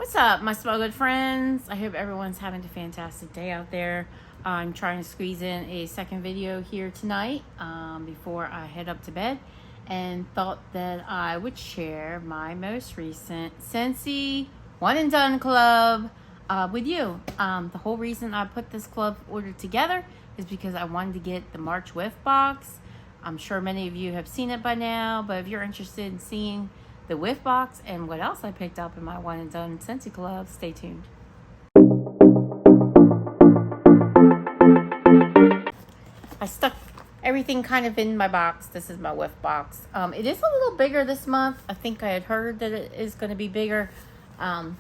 What's up, my small good friends? I hope everyone's having a fantastic day out there. I'm trying to squeeze in a second video here tonight before I head up to bed, and thought that I would share my most recent Scentsy One and Done Club with you. The whole reason I put this club order together is because I wanted to get the March Whiff box. I'm sure many of you have seen it by now, but if you're interested in seeing the Whiff box and what else I picked up in my One and Done Scentsy Club, stay tuned. I stuck everything kind of in my box. This is my Whiff box. It is a little bigger this month. I think I had heard that it is going to be bigger,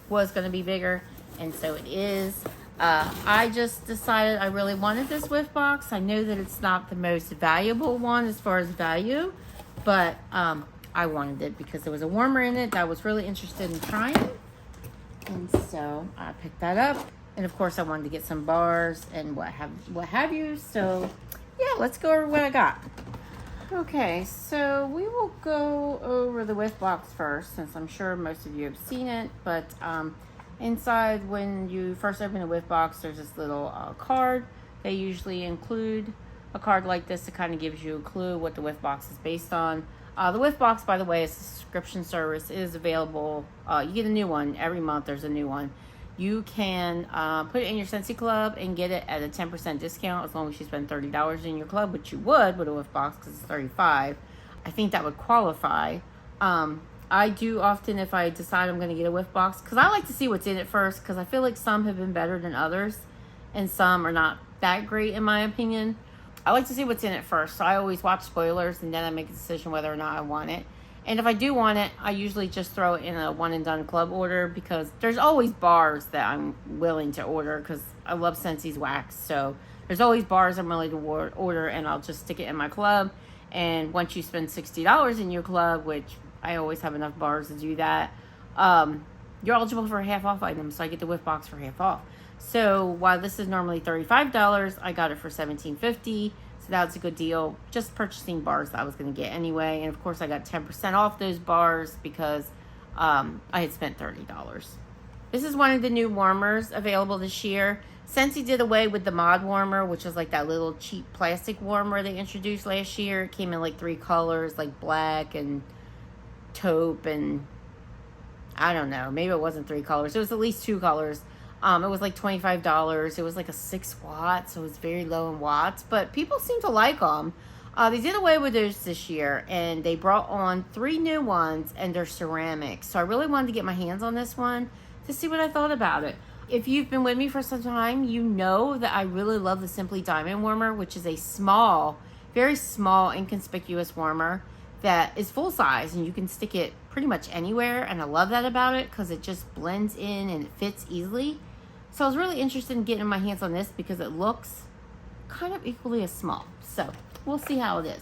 was going to be bigger, and so it is. I just decided I really wanted this Whiff box. I know that it's not the most valuable one as far as value, but I wanted it because there was a warmer in it that I was really interested in trying. And so I picked that up. And of course I wanted to get some bars and what have you. So yeah, let's go over what I got. Okay, so we will go over the Whiff box first, since I'm sure most of you have seen it. But inside, when you first open the Whiff box, there's this little card. They usually include a card like this that kind of gives you a clue what the Whiff box is based on. The Whiff box, by the way, is a subscription service. It is available. You get a new one every month. There's a new one. You can put it in your Scentsy club and get it at a 10% discount as long as you spend $30 in your club, which you would with a Whiff box because it's $35. I think that would qualify. I do often, if I decide I'm going to get a Whiff box, because I like to see what's in it first, because I feel like some have been better than others and some are not that great in my opinion. I like to see what's in it first, so I always watch spoilers and then I make a decision whether or not I want it. And if I do want it, I usually just throw it in a one and done club order, because there's always bars that I'm willing to order because I love Scentsy's wax. So there's always bars I'm willing to order, and I'll just stick it in my club. And once you spend $60 in your club, which I always have enough bars to do that, you're eligible for a half off item, so I get the Whiff box for half off. So while this is normally $35, I got it for $17.50. So that was a good deal. Just purchasing bars that I was going to get anyway. And of course I got 10% off those bars because I had spent $30. This is one of the new warmers available this year. Scentsy did away with the mod warmer, which is like that little cheap plastic warmer they introduced last year. It came in like 3 colors, like black and taupe, and I don't know, maybe it wasn't 3 colors. It was at least 2 colors. It was like $25. It was like a 6 watt, so it was very low in watts, but people seem to like them. They did away with those this year, and they brought on 3 new ones, and they're ceramic. So I really wanted to get my hands on this one to see what I thought about it. If you've been with me for some time, you know that I really love the Simply Diamond warmer, which is a small, very small, inconspicuous warmer that is full size, and you can stick it pretty much anywhere. And I love that about it because it just blends in and it fits easily. So I was really interested in getting my hands on this because it looks kind of equally as small. So we'll see how it is.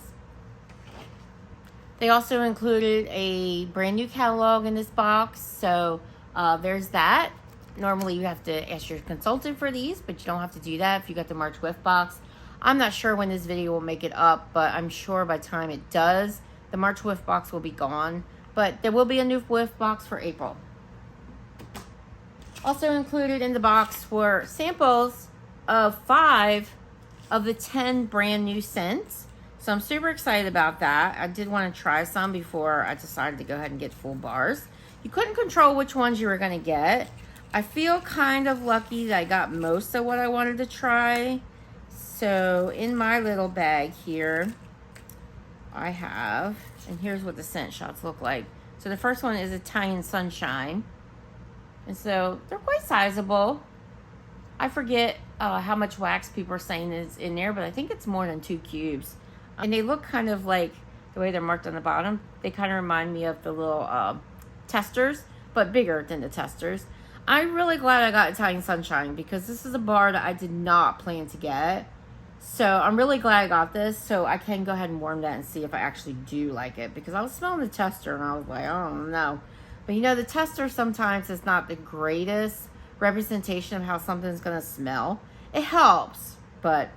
They also included a brand new catalog in this box. So there's that. Normally you have to ask your consultant for these, but you don't have to do that if you got the March Whiff box. I'm not sure when this video will make it up, but I'm sure by the time it does, the March Whiff box will be gone. But there will be a new Whiff box for April. Also included in the box were samples of 5 of the 10 brand new scents. So I'm super excited about that. I did want to try some before I decided to go ahead and get full bars. You couldn't control which ones you were going to get. I feel kind of lucky that I got most of what I wanted to try. So in my little bag here, I have, and here's what the scent shots look like. So the first one is Italian Sunshine. And so they're quite sizable. I forget how much wax people are saying is in there, but I think it's more than 2 cubes. And they look kind of like, the way they're marked on the bottom, they kind of remind me of the little testers, but bigger than the testers. I'm really glad I got Italian Sunshine because this is a bar that I did not plan to get. So I'm really glad I got this, so I can go ahead and warm that and see if I actually do like it. Because I was smelling the tester and I was like, I don't know. But you know, the tester sometimes is not the greatest representation of how something's going to smell. It helps, but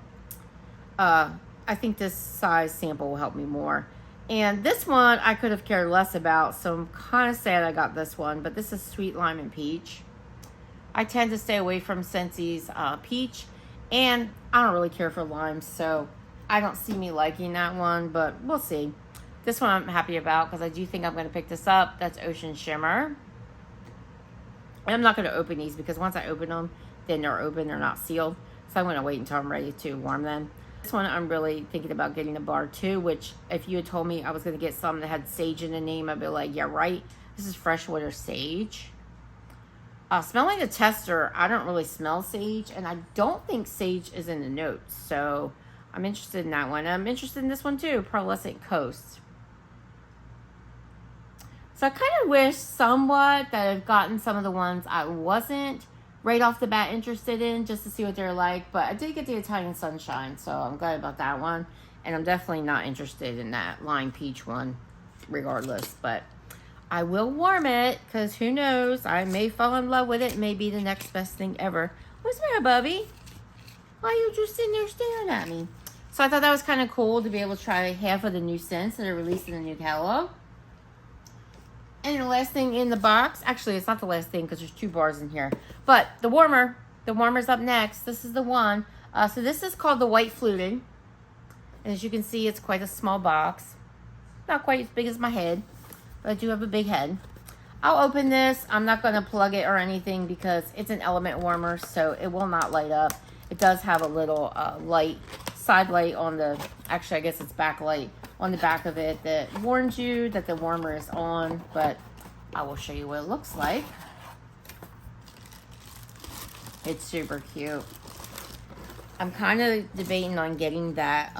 I think this size sample will help me more. And this one I could have cared less about, so I'm kind of sad I got this one. But this is Sweet Lime and Peach. I tend to stay away from Scentsy's peach, and I don't really care for lime, so I don't see me liking that one, but we'll see. This one I'm happy about because I do think I'm going to pick this up. That's Ocean Shimmer. And I'm not going to open these because once I open them, then they're open, they're not sealed. So I'm going to wait until I'm ready to warm them. This one I'm really thinking about getting a bar too, which if you had told me I was going to get some that had sage in the name, I'd be like, yeah, right. This is freshwater sage. Smelling the tester, I don't really smell sage, and I don't think sage is in the notes. So I'm interested in that one. I'm interested in this one too, Pearlescent Coast. So I kind of wish somewhat that I've gotten some of the ones I wasn't right off the bat interested in just to see what they're like. But I did get the Italian Sunshine, so I'm glad about that one. And I'm definitely not interested in that lime peach one regardless. But I will warm it because who knows? I may fall in love with it. It may be the next best thing ever. What's the matter, Bubby? Why are you just sitting there staring at me? So I thought that was kind of cool to be able to try half of the new scents that are released in the new catalog. And the last thing in the box, actually it's not the last thing because there's 2 bars in here, but the warmer's up next. This is the one. So this is called the White Fluted. And as you can see, it's quite a small box. Not quite as big as my head, but I do have a big head. I'll open this. I'm not going to plug it or anything because it's an element warmer, so it will not light up. It does have a little light, side light on the, actually I guess it's backlight on the back of it that warns you that the warmer is on, but I will show you what it looks like. It's super cute. I'm kind of debating on getting that,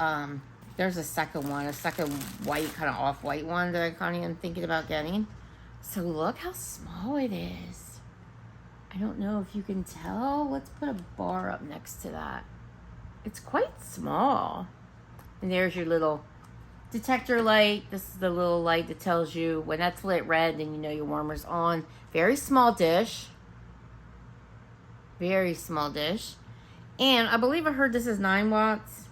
there's a second one, a second white, kind of off-white one that I kind of am thinking about getting. So look how small it is. I don't know if you can tell. Let's put a bar up next to that. It's quite small. And there's your little detector light. This is the little light that tells you when that's lit red, then you know your warmer's on. Very small dish. Very small dish. And I believe I heard this is 9 watts.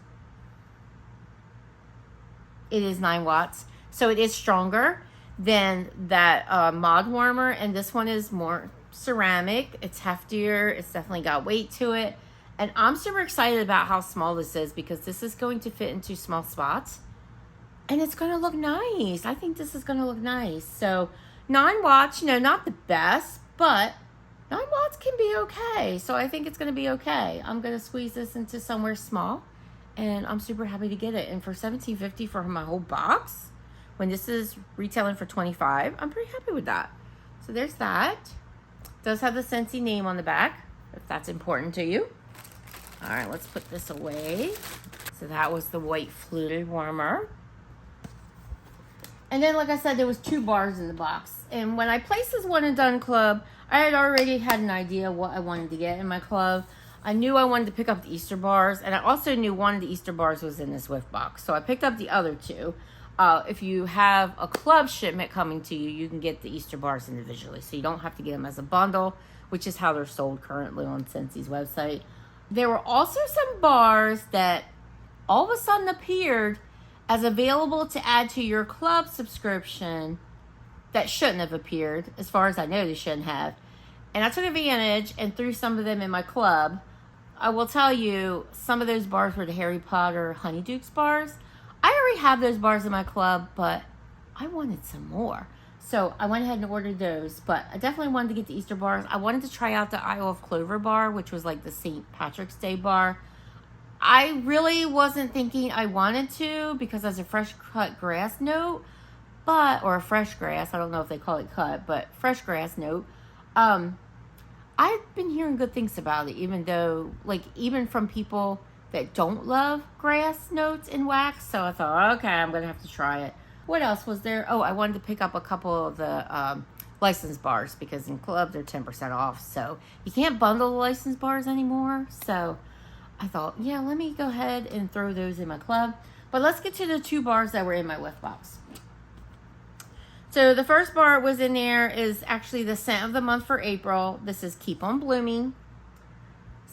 It is 9 watts. So it is stronger than that mod warmer. And this one is more ceramic. It's heftier. It's definitely got weight to it. And I'm super excited about how small this is because this is going to fit into small spots. And it's going to look nice. I think this is going to look nice. So 9 watts, you know, not the best, but 9 watts can be okay. So I think it's going to be okay. I'm going to squeeze this into somewhere small. And I'm super happy to get it. And for $17.50 for my whole box, when this is retailing for $25, I'm pretty happy with that. So there's that. It does have the Scentsy name on the back, if that's important to you. All right, let's put this away. So that was the White Fluted warmer. And then, like I said, there was 2 bars in the box. And when I placed this one and done club, I had already had an idea what I wanted to get in my club. I knew I wanted to pick up the Easter bars, and I also knew one of the Easter bars was in this Whiff box. So I picked up the other 2. If you have a club shipment coming to you, you can get the Easter bars individually. So you don't have to get them as a bundle, which is how they're sold currently on Scentsy's website. There were also some bars that all of a sudden appeared as available to add to your club subscription that shouldn't have appeared. As far as I know, they shouldn't have. And I took advantage and threw some of them in my club. I will tell you, some of those bars were the Harry Potter Honeydukes bars. I already have those bars in my club, but I wanted some more. So I went ahead and ordered those, but I definitely wanted to get the Easter bars. I wanted to try out the Isle of Clover bar, which was like the St. Patrick's Day bar. I really wasn't thinking I wanted to because there's a fresh cut grass note, or a fresh grass. I don't know if they call it cut, but fresh grass note. I've been hearing good things about it, even though, even from people that don't love grass notes in wax. So I thought, okay, I'm going to have to try it. What else was there? Oh, I wanted to pick up a couple of the license bars because in club they're 10% off. So you can't bundle the license bars anymore. So I thought, yeah, let me go ahead and throw those in my club. But let's get to the 2 bars that were in my Whiff box. So the first bar was in there is actually the scent of the month for April. This is Keep on Blooming.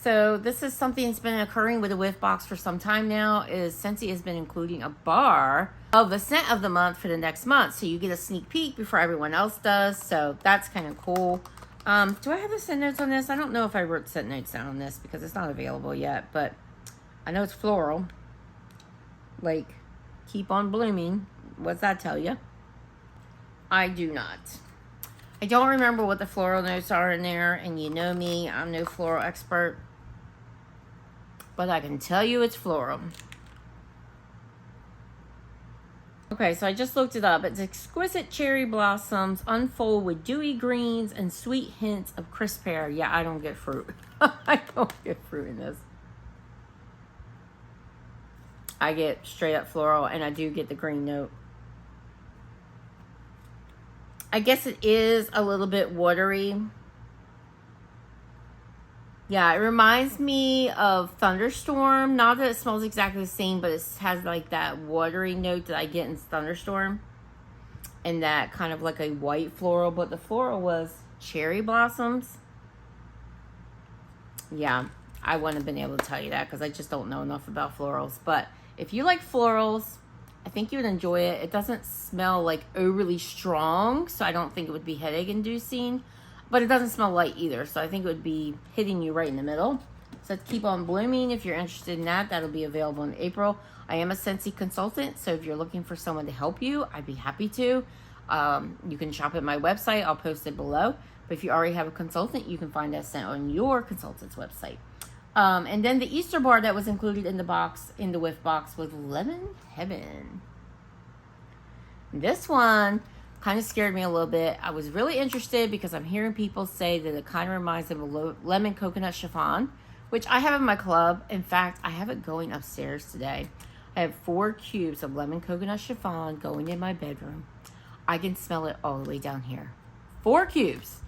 So this is something that's been occurring with the Whiff box for some time now, is Scentsy has been including a bar of the scent of the month for the next month. So you get a sneak peek before everyone else does. So that's kind of cool. Do I have the scent notes on this? I don't know if I wrote scent notes down on this because it's not available yet, but I know it's floral. Like, keep on blooming. What's that tell you? I do not. I don't remember what the floral notes are in there, and you know me, I'm no floral expert. But I can tell you it's floral. Okay, so I just looked it up. It's exquisite cherry blossoms unfold with dewy greens and sweet hints of crisp pear. Yeah, I don't get fruit. I don't get fruit in this. I get straight up floral, and I do get the green note. I guess it is a little bit watery. Yeah, it reminds me of Thunderstorm. Not that it smells exactly the same, but it has like that watery note that I get in Thunderstorm. And that kind of like a white floral, but the floral was cherry blossoms. Yeah, I wouldn't have been able to tell you that because I just don't know enough about florals. But if you like florals, I think you would enjoy it. It doesn't smell like overly strong, so I don't think it would be headache inducing. But it doesn't smell light either, so I think it would be hitting you right in the middle. So keep on blooming. If you're interested in that, that'll be available in April. I am a Scentsy consultant, so if you're looking for someone to help you, I'd be happy to. You can shop at my website. I'll post it below. But if you already have a consultant, you can find that sent on your consultant's website. And then the Easter bar that was included in the box, in the Whiff box, was Lemon Heaven. This one kind of scared me a little bit. I was really interested because I'm hearing people say that it kind of reminds them of lemon coconut chiffon, which I have in my club. In fact, I have it going upstairs today. I have 4 cubes of lemon coconut chiffon going in my bedroom. I can smell it all the way down here. 4 cubes.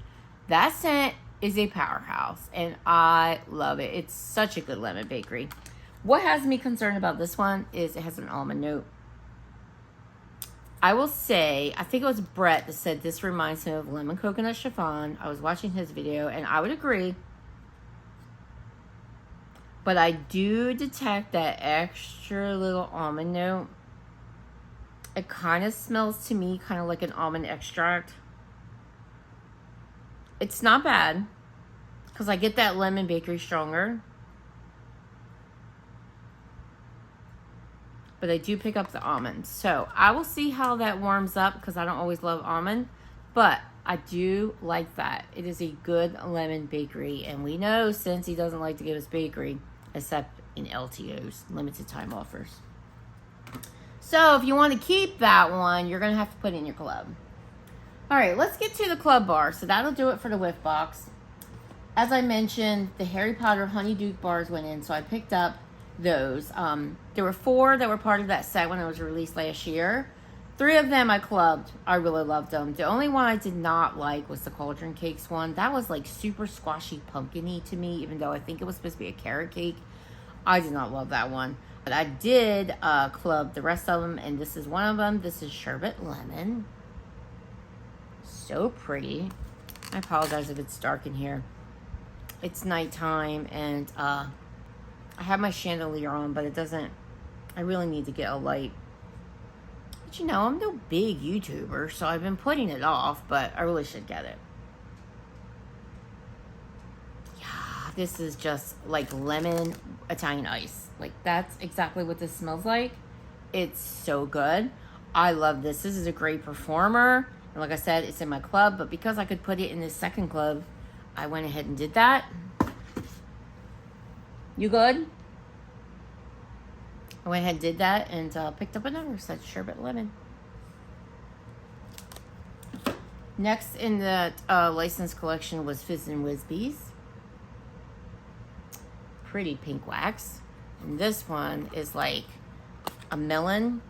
That scent is a powerhouse, and I love it. It's such a good lemon bakery. What has me concerned about this one is it has an almond note. I will say, I think it was Brett that said this reminds him of lemon coconut chiffon. I was watching his video, and I would agree. But I do detect that extra little almond note. It kind of smells to me kind of like an almond extract. It's not bad, because I get that lemon bakery stronger. But I do pick up the almond. So I will see how that warms up because I don't always love almond. But I do like that. It is a good lemon bakery. And we know Scentsy doesn't like to give us bakery except in LTOs, limited time offers. So if you want to keep that one, you're going to have to put it in your club. All right, let's get to the club bar. So that'll do it for the Whiff box. As I mentioned, the Harry Potter Honeydew bars went in. So I picked up those. There were 4 that were part of that set when it was released last year. 3 of them I clubbed. I really loved them. The only one I did not like was the Cauldron Cakes one. That was like super squashy pumpkin-y to me, even though I think it was supposed to be a carrot cake. I did not love that one. But I did club the rest of them, and this is one of them. This is Sherbet Lemon. So pretty. I apologize if it's dark in here. It's nighttime, and I have my chandelier on, but it doesn't, I really need to get a light. But you know, I'm no big YouTuber, so I've been putting it off, but I really should get it. Yeah, this is just like lemon Italian ice. Like, that's exactly what this smells like. It's so good. I love this. This is a great performer. And like I said, it's in my club, but because I could put it in this second club, I went ahead and did that. You good? I went ahead and did that and picked up another such Sherbet Lemon. Next in the licensed collection was Fizz and Whizbees. Pretty pink wax. And this one is like a melon.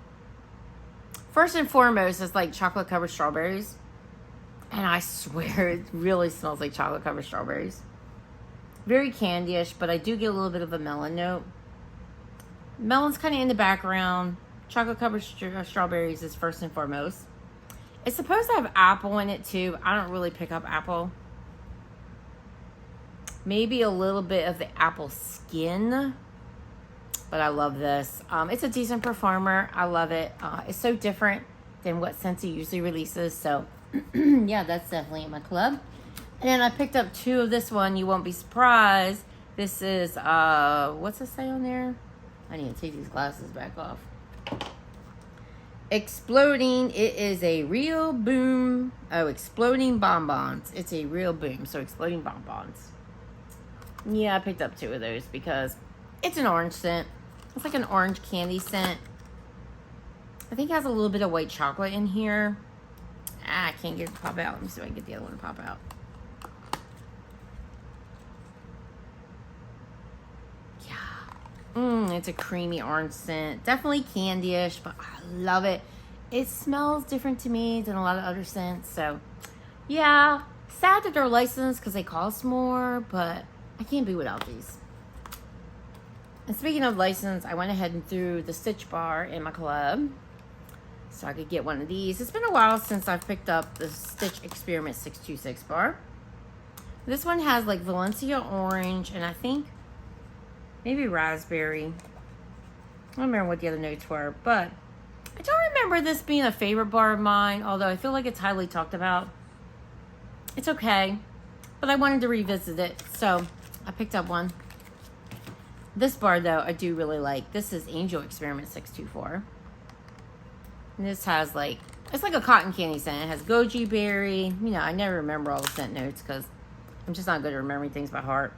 First and foremost, it's like chocolate covered strawberries. And I swear it really smells like chocolate covered strawberries. Very candy-ish, but I do get a little bit of a melon note. Melon's kind of in the background. Chocolate covered strawberries is first and foremost. It's supposed to have apple in it too. I don't really pick up apple. Maybe a little bit of the apple skin. But I love this. It's a decent performer. I love it. It's so different than what Scentsy usually releases. So, yeah, that's definitely in my club. And then I picked up 2 of this one. You won't be surprised. This is, what's it say on there? I need to take these glasses back off. Exploding. It is a real boom. Oh, exploding bonbons. It's a real boom. So exploding bonbons. Yeah, I picked up 2 of those because it's an orange scent. It's like an orange candy scent. I think it has a little bit of white chocolate in here. I can't get it to pop out. Let me see if I can get the other one to pop out. It's a creamy orange scent. Definitely candy-ish, but I love it. It smells different to me than a lot of other scents. So, yeah. Sad that they're licensed because they cost more, but I can't be without these. And speaking of license, I went ahead and threw the Stitch bar in my club so I could get one of these. It's been a while since I've picked up the Stitch Experiment 626 bar. This one has like Valencia orange and I think maybe raspberry. I don't remember what the other notes were, but I don't remember this being a favorite bar of mine, although I feel like it's highly talked about. It's okay, but I wanted to revisit it, so I picked up one. This bar, though, I do really like. This is Angel Experiment 624. And this has, like, it's like a cotton candy scent. It has goji berry. You know, I never remember all the scent notes because I'm just not good at remembering things by heart.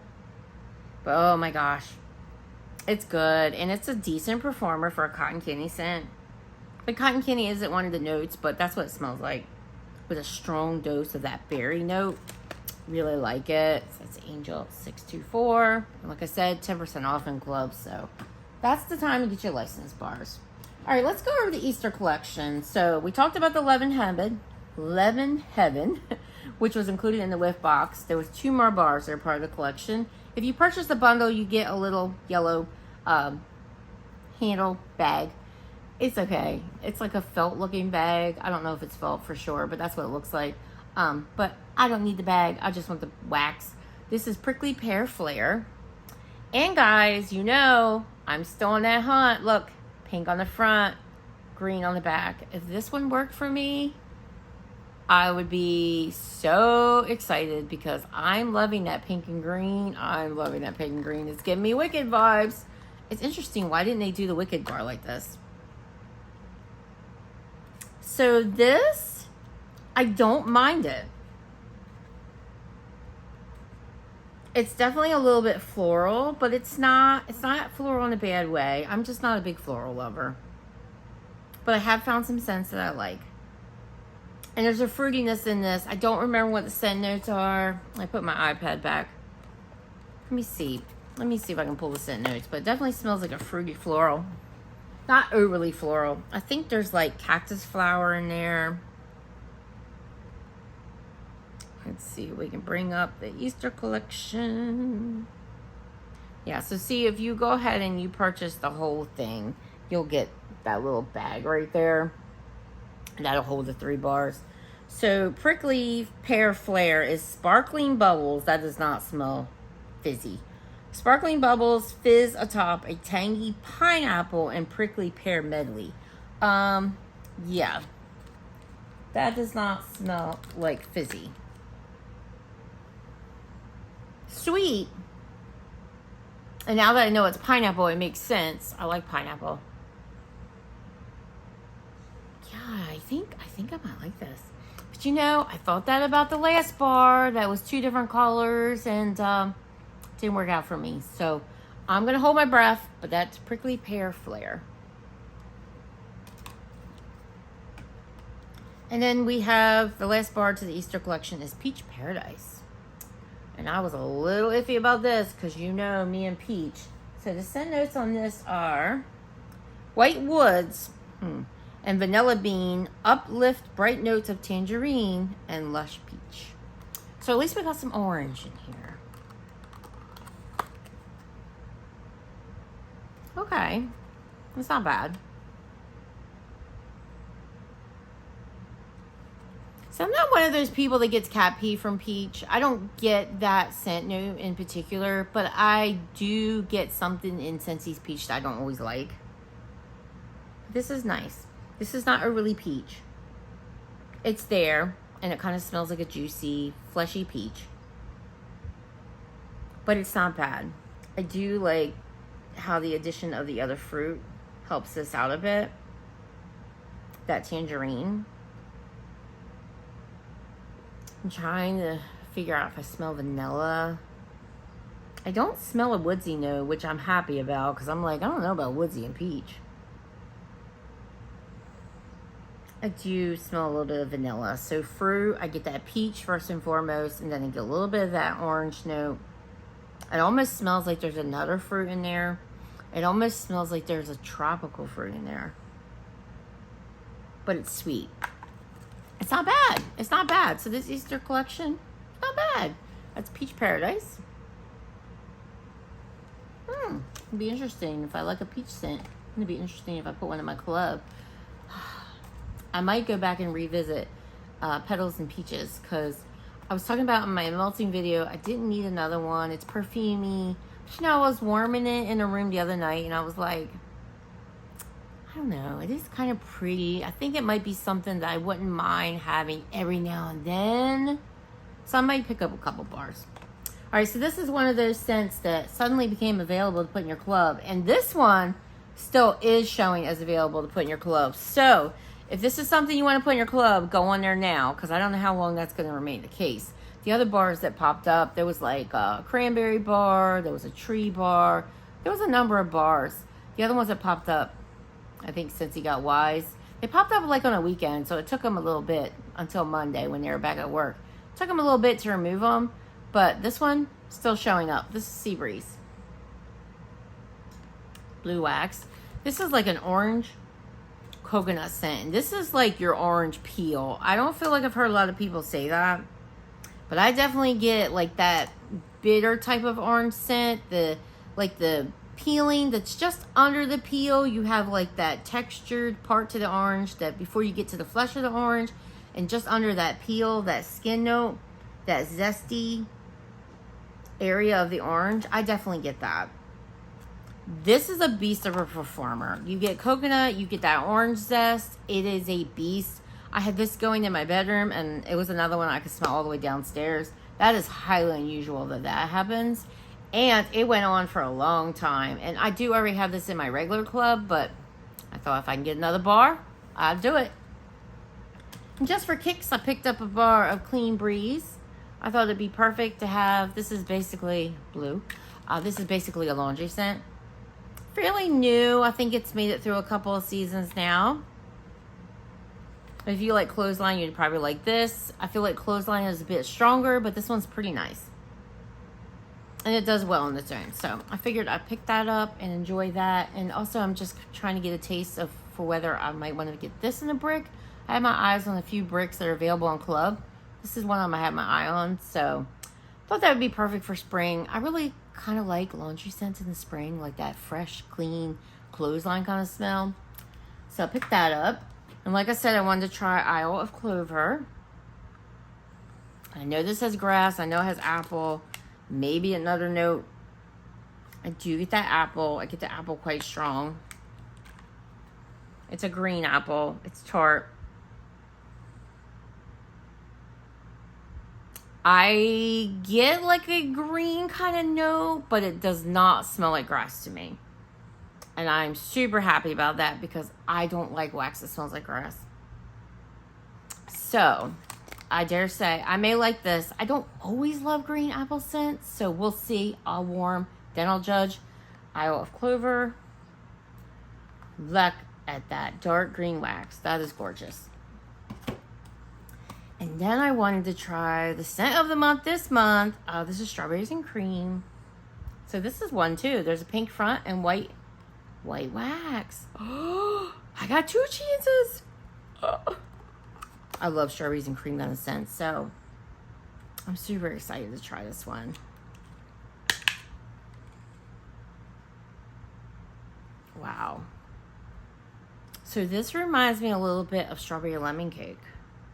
But, oh, my gosh. It's good, and it's a decent performer for a cotton candy scent. Like, cotton candy isn't one of the notes, but that's what it smells like. With a strong dose of that berry note. Really like it. So it's Angel 624. And like I said, 10% off in clubs, so that's the time to get your licensed bars. All right, let's go over the Easter collection. So we talked about the Leaven Heaven, which was included in the Whiff box. There was 2 more bars that are part of the collection. If you purchase the bundle, you get a little yellow handle bag. It's okay. It's like a felt looking bag. I don't know if it's felt for sure, but that's what it looks like. But I don't need the bag. I just want the wax. This is Prickly Pear Flare. And guys, you know, I'm still on that hunt. Look, pink on the front, green on the back. If this one worked for me, I would be so excited because I'm loving that pink and green. I'm loving that pink and green. It's giving me Wicked vibes. It's interesting. Why didn't they do the Wicked bar like this? So this, I don't mind it. It's definitely a little bit floral, but it's not floral in a bad way. I'm just not a big floral lover. But I have found some scents that I like. And there's a fruitiness in this. I don't remember what the scent notes are. I put my iPad back. Let me see. Let me see if I can pull the scent notes. But it definitely smells like a fruity floral. Not overly floral. I think there's like cactus flower in there. Let's see if we can bring up the Easter collection. Yeah, so see, if you go ahead and you purchase the whole thing, you'll get that little bag right there. That'll hold the 3 bars. So Prickly Pear Flare is sparkling bubbles. That does not smell fizzy. Sparkling bubbles, fizz atop a tangy pineapple and prickly pear medley. Yeah. That does not smell like fizzy. Sweet. And now that I know it's pineapple, it makes sense. I like pineapple. Yeah, I think I might like this. But you know, I thought that about the last bar. That was 2 different colors and didn't work out for me. So I'm going to hold my breath, but that's Prickly Pear Flare. And then we have the last bar to the Easter collection is Peach Paradise. And I was a little iffy about this because you know me and Peach. So the scent notes on this are White Woods and Vanilla Bean, uplift bright notes of tangerine and lush peach. So at least we got some orange in here. Okay, it's not bad. So I'm not one of those people that gets cat pee from peach. I don't get that scent note in particular, but I do get something in Scentsy's peach that I don't always like. This is nice. This is not overly peach. It's there, and it kind of smells like a juicy, fleshy peach. but it's not bad. I do like how the addition of the other fruit helps this out a bit. That tangerine. I'm trying to figure out if I smell vanilla. I don't smell a woodsy note, which I'm happy about because I'm like, I don't know about woodsy and peach. I do smell a little bit of vanilla. So fruit, I get that peach first and foremost, and then I get a little bit of that orange note. It almost smells like there's another fruit in there. It almost smells like there's a tropical fruit in there. But it's sweet. It's not bad. It's not bad. So this Easter collection, not bad. That's Peach Paradise. It'd be interesting if I like a peach scent. It'd be interesting if I put one in my club. I might go back and revisit Petals and Peaches because I was talking about in my melting video, I didn't need another one. It's perfumey. But, you know, I was warming it in a room the other night and I was like, I don't know. It is kind of pretty. I think it might be something that I wouldn't mind having every now and then. So I might pick up a couple bars. All right, so this is one of those scents that suddenly became available to put in your club. And this one still is showing as available to put in your club. So if this is something you want to put in your club, go on there now because I don't know how long that's going to remain the case. The other bars that popped up, there was like a cranberry bar, there was a tree bar, there was a number of bars. The other ones that popped up, I think Scentsy got wise. They popped up like on a weekend, so it took them a little bit until Monday when they were back at work. It took them a little bit to remove them, but this one still showing up. This is Sea Breeze. Blue Wax. This is like an orange coconut scent. This is like your orange peel. I don't feel like I've heard a lot of people say that, but I definitely get like that bitter type of orange scent. The peeling that's just under the peel. You have like that textured part to the orange that before you get to the flesh of the orange, and just under that peel, that skin note, that zesty area of the orange. I definitely get that. This is a beast of a performer. You get coconut, you get that orange zest. It is a beast. I had this going in my bedroom and it was another one I could smell all the way downstairs. That is highly unusual that happens. And it went on for a long time. And I do already have this in my regular club, but I thought if I can get another bar, I'd do it. And just for kicks, I picked up a bar of Clean Breeze. I thought it'd be perfect to have. This is basically blue. This is basically a laundry scent. Fairly new. I think it's made it through a couple of seasons now. If you like Clothesline, you'd probably like this. I feel like Clothesline is a bit stronger, but this one's pretty nice. And it does well on its own. So I figured I'd pick that up and enjoy that. And also I'm just trying to get a taste of for whether I might want to get this in a brick. I have my eyes on a few bricks that are available on Club. This is one I have my eye on. So I thought that would be perfect for spring. I really kind of like laundry scents in the spring, like that fresh, clean Clothesline kind of smell. So I picked that up. And like I said, I wanted to try Isle of Clover. I know this has grass. I know it has apple. Maybe another note. I do get that apple. I get the apple quite strong. It's a green apple. It's tart. I get like a green kind of note, but it does not smell like grass to me. And I'm super happy about that because I don't like wax that smells like grass. So I dare say I may like this. I don't always love green apple scents, so we'll see. I'll warm, then I'll judge. Isle of Clover. Look at that dark green wax. That is gorgeous. And then I wanted to try the scent of the month this month. This is Strawberries and Cream. So this is one too. There's a pink front and white wax. Oh, I got two chances. Oh. I love Strawberries and Cream kind of scent, so I'm super excited to try this one. Wow. So this reminds me a little bit of Strawberry Lemon Cake,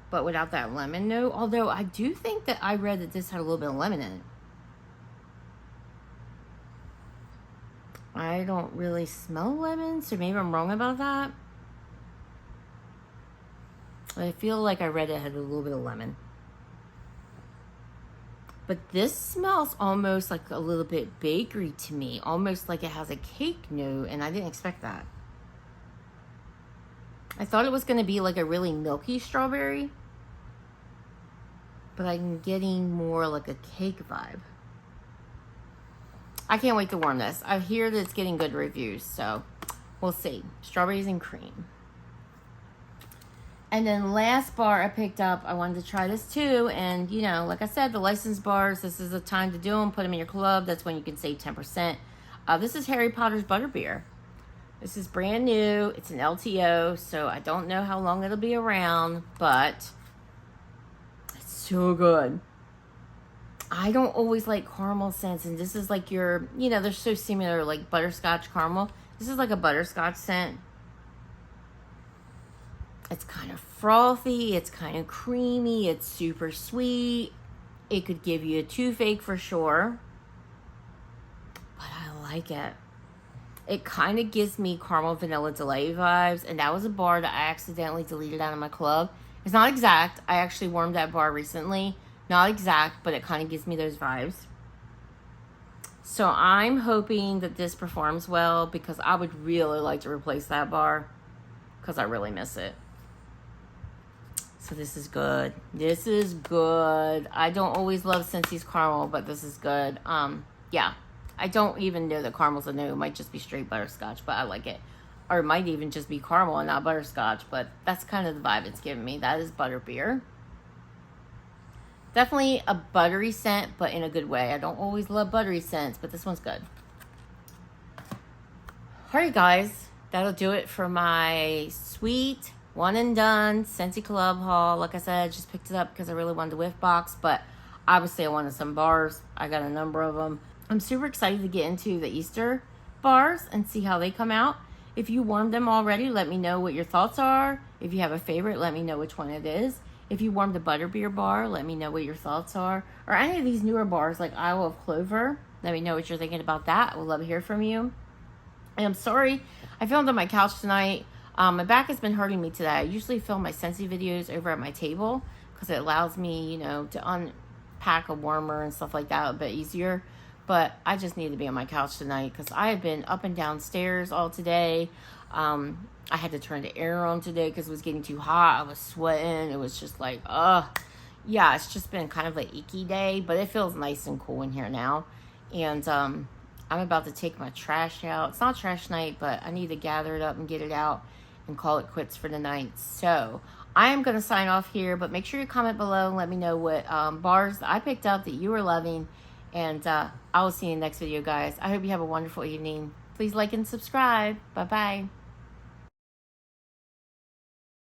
but without that lemon note. Although I do think that I read that this had a little bit of lemon in it. I don't really smell lemon, so maybe I'm wrong about that. I feel like I read it had a little bit of lemon. But this smells almost like a little bit bakery to me. Almost like it has a cake note, and I didn't expect that. I thought it was going to be like a really milky strawberry. But I'm getting more like a cake vibe. I can't wait to warm this. I hear that it's getting good reviews, so we'll see. Strawberries and cream. And then last bar I picked up, I wanted to try this too. And, you know, like I said, the licensed bars, this is the time to do them. Put them in your club. That's when you can save 10%. This is Harry Potter's Butterbeer. This is brand new. It's an LTO, so I don't know how long it'll be around, but it's so good. I don't always like caramel scents, and this is like your, you know, they're so similar, like butterscotch caramel. This is like a butterscotch scent. It's kind of frothy, it's kind of creamy, it's super sweet. It could give you a toothache for sure, but I like it. It kind of gives me caramel vanilla delay vibes, and that was a bar that I accidentally deleted out of my club. It's not exact. I actually warmed that bar recently. Not exact, but it kind of gives me those vibes. So I'm hoping that this performs well, because I would really like to replace that bar because I really miss it. So this is good. This is good. I don't always love Scentsy's caramel, but this is good. Yeah. I don't even know that caramel's a no. It might just be straight butterscotch, but I like it. Or it might even just be caramel and not butterscotch, but that's kind of the vibe it's giving me. That is butterbeer. Definitely a buttery scent, but in a good way. I don't always love buttery scents, but this one's good. Alright guys, that'll do it for my sweet, one and done Scentsy Club haul. Like I said, I just picked it up because I really wanted the Whiff box, but obviously I wanted some bars. I got a number of them. I'm super excited to get into the Easter bars and see how they come out. If you warmed them already, let me know what your thoughts are. If you have a favorite, let me know which one it is. If you warmed the butterbeer bar, let me know what your thoughts are. Or any of these newer bars like Isle of Clover, let me know what you're thinking about that. I would love to hear from you. And I'm sorry, I filmed on my couch tonight. My back has been hurting me today. I usually film my Scentsy videos over at my table because it allows me, you know, to unpack a warmer and stuff like that a bit easier. But I just need to be on my couch tonight because I have been up and down stairs all today. I had to turn the air on today because it was getting too hot. I was sweating. It was just like, yeah, it's just been kind of an icky day, but it feels nice and cool in here now. And I'm about to take my trash out. It's not trash night, but I need to gather it up and get it out and call it quits for the night. So I am going to sign off here, but make sure you comment below and let me know what bars I picked up that you were loving. And I will see you in the next video, guys. I hope you have a wonderful evening. Please like and subscribe. Bye-bye.